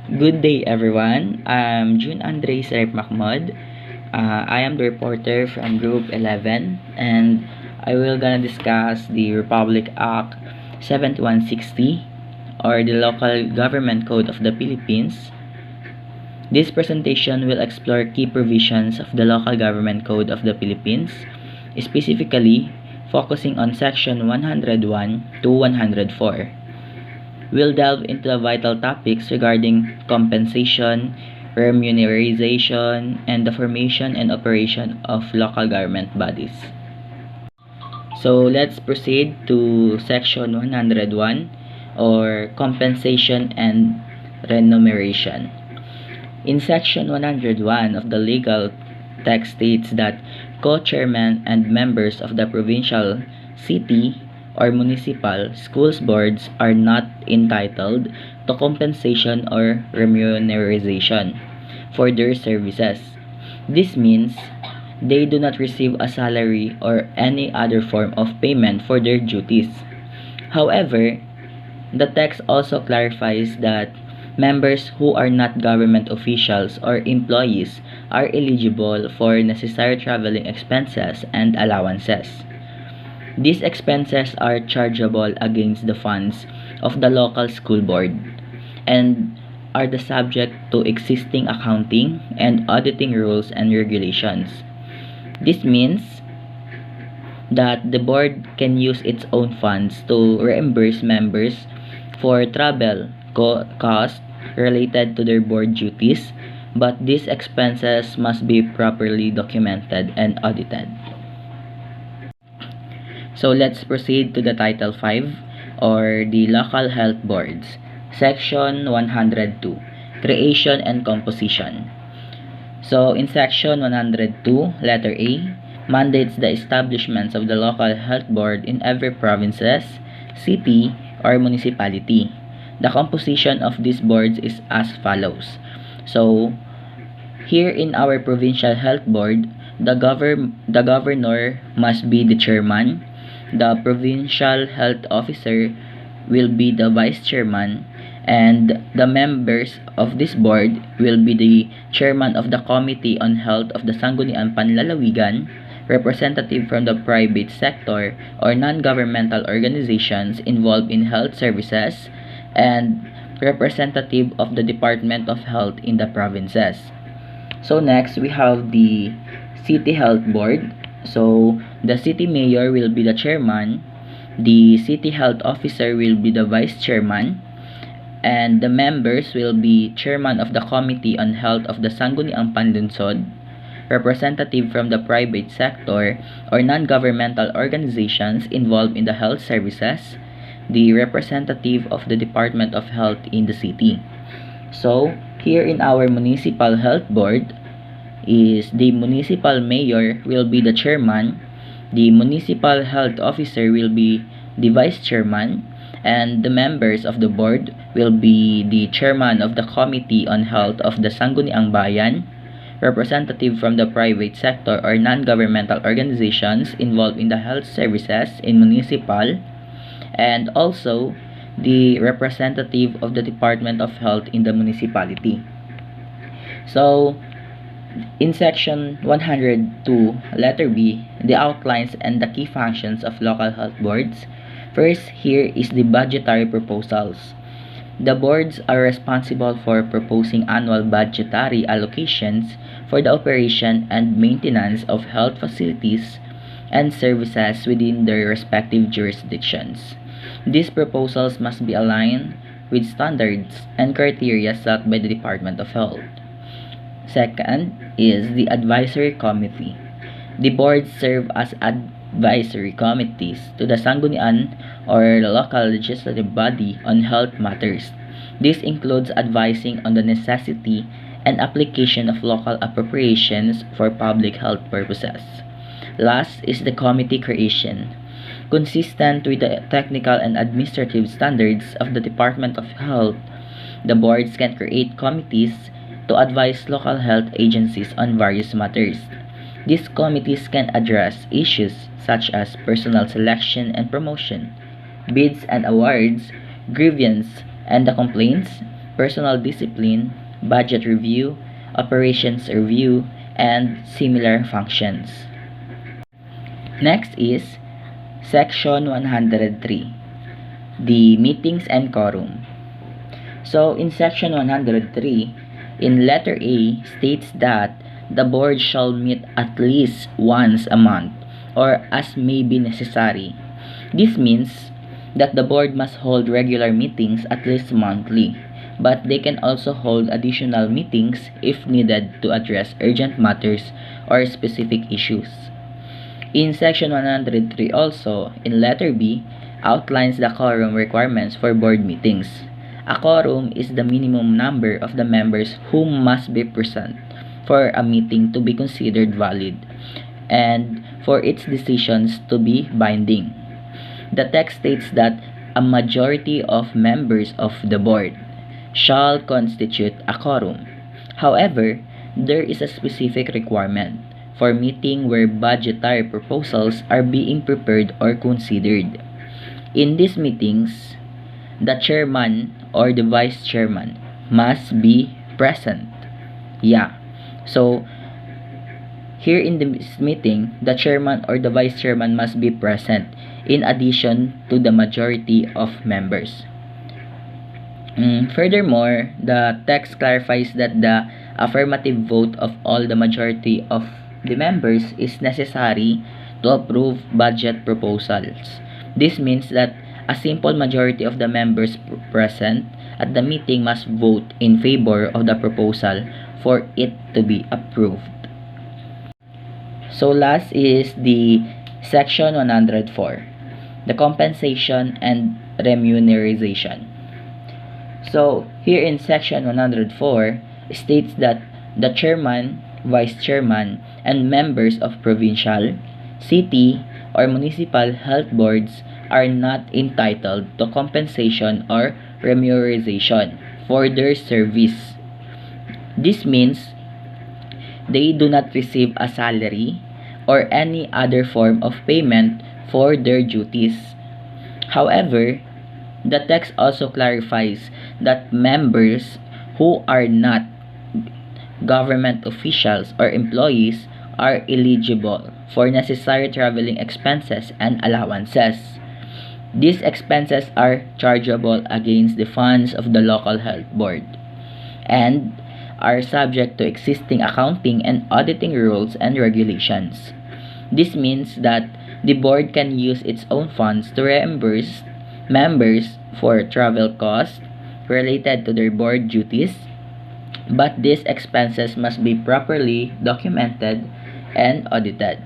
Good day, everyone. I'm June Andre Serep Mahmoud. I am the reporter from Group 11, and I will gonna discuss the Republic Act 7160, or the Local Government Code of the Philippines. This presentation will explore key provisions of the Local Government Code of the Philippines, specifically focusing on Section 101 to 104. We'll delve into the vital topics regarding compensation, remuneration, and the formation and operation of local government bodies. So let's proceed to Section 101, or compensation and remuneration. In Section 101 of the legal text states that co-chairmen and members of the provincial, city, or municipal schools boards are not entitled to compensation or remuneration for their services. This means they do not receive a salary or any other form of payment for their duties. However, the text also clarifies that members who are not government officials or employees are eligible for necessary traveling expenses and allowances. These expenses are chargeable against the funds of the local school board and are the subject to existing accounting and auditing rules and regulations. This means that the board can use its own funds to reimburse members for travel costs related to their board duties, but these expenses must be properly documented and audited. So let's proceed to the Title 5, or the Local Health Boards. Section 102, Creation and Composition. So in Section 102, letter A, mandates the establishments of the local health board in every provinces, city, or municipality. The composition of these boards is as follows. So here in our provincial health board, the governor must be the chairman. The provincial health officer will be the vice chairman, and the members of this board will be the chairman of the Committee on Health of the Sangguniang Panlalawigan, representative from the private sector or non-governmental organizations involved in health services, and representative of the Department of Health in the provinces. So next, we have the City Health Board. So the city mayor will be the chairman, the city health officer will be the vice chairman, and the members will be chairman of the Committee on Health of the Sangguniang Panlunsod, representative from the private sector or non-governmental organizations involved in the health services, the representative of the Department of Health in the city. So here in our municipal health board is the municipal mayor will be the chairman, the municipal health officer will be the vice chairman, and the members of the board will be the chairman of the Committee on Health of the Sangguniang Bayan, representative from the private sector or non-governmental organizations involved in the health services in municipal, and also the representative of the Department of Health in the municipality. So in Section 102, letter B, the outlines and the key functions of local health boards. First, here is the budgetary proposals. The boards are responsible for proposing annual budgetary allocations for the operation and maintenance of health facilities and services within their respective jurisdictions. These proposals must be aligned with standards and criteria set by the Department of Health. Second is the advisory committee. The boards serve as advisory committees to the Sanggunian or the local legislative body on health matters. This includes advising on the necessity and application of local appropriations for public health purposes. Last is the committee creation. Consistent with the technical and administrative standards of the Department of Health, the boards can create committees to advise local health agencies on various matters. These committees can address issues such as personnel selection and promotion, bids and awards, grievance and the complaints, personal discipline, budget review, operations review, and similar functions. Next is Section 103, the meetings and quorum. So in Section 103, in letter A states that the board shall meet at least once a month or as may be necessary. This means that the board must hold regular meetings at least monthly, but they can also hold additional meetings if needed to address urgent matters or specific issues. In Section 103 also, in letter B, outlines the quorum requirements for board meetings. A quorum is the minimum number of the members who must be present for a meeting to be considered valid and for its decisions to be binding. The text states that a majority of members of the board shall constitute a quorum. However, there is a specific requirement for meeting where budgetary proposals are being prepared or considered. In these meetings, the chairman or the vice chairman must be present. So here in this meeting, the chairman or the vice chairman must be present in addition to the majority of members. Furthermore, the text clarifies that the affirmative vote of all the majority of the members is necessary to approve budget proposals. This means that a simple majority of the members present at the meeting must vote in favor of the proposal for it to be approved. So last is the Section 104, the compensation and remuneration. So here in Section 104 states that the chairman, vice chairman, and members of provincial, city, or municipal health boards are not entitled to compensation or remuneration for their service. This means they do not receive a salary or any other form of payment for their duties. However, the text also clarifies that members who are not government officials or employees are eligible for necessary traveling expenses and allowances. These expenses are chargeable against the funds of the local health board and are subject to existing accounting and auditing rules and regulations. This means that the board can use its own funds to reimburse members for travel costs related to their board duties, but these expenses must be properly documented and audited.